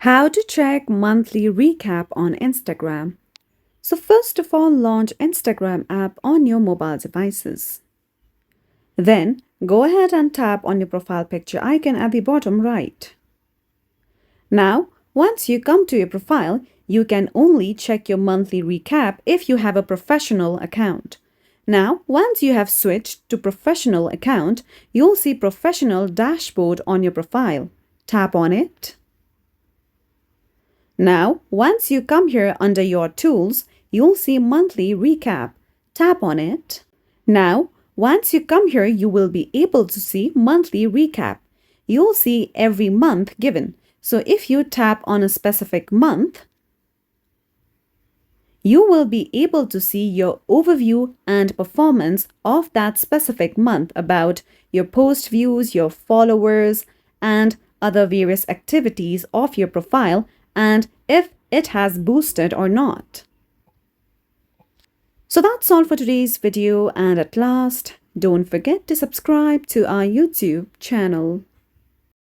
How to check monthly recap on Instagram. So first of all, launch Instagram app on your mobile devices. Then go ahead and tap on your profile picture icon at the bottom right. Now, once you come to your profile, you can only check your monthly recap if you have a professional account. Now, once you have switched to professional account, you'll see professional dashboard on your profile. Tap on it. Now, once you come here under your tools, you'll see monthly recap. Tap on it. Now, once you come here, you will be able to see monthly recap. You'll see every month given. So if you tap on a specific month, you will be able to see your overview and performance of that specific month about your post views, your followers, and other various activities of your profile and if it has boosted or not. So that's all for today's video, and at last, don't forget to subscribe to our YouTube channel.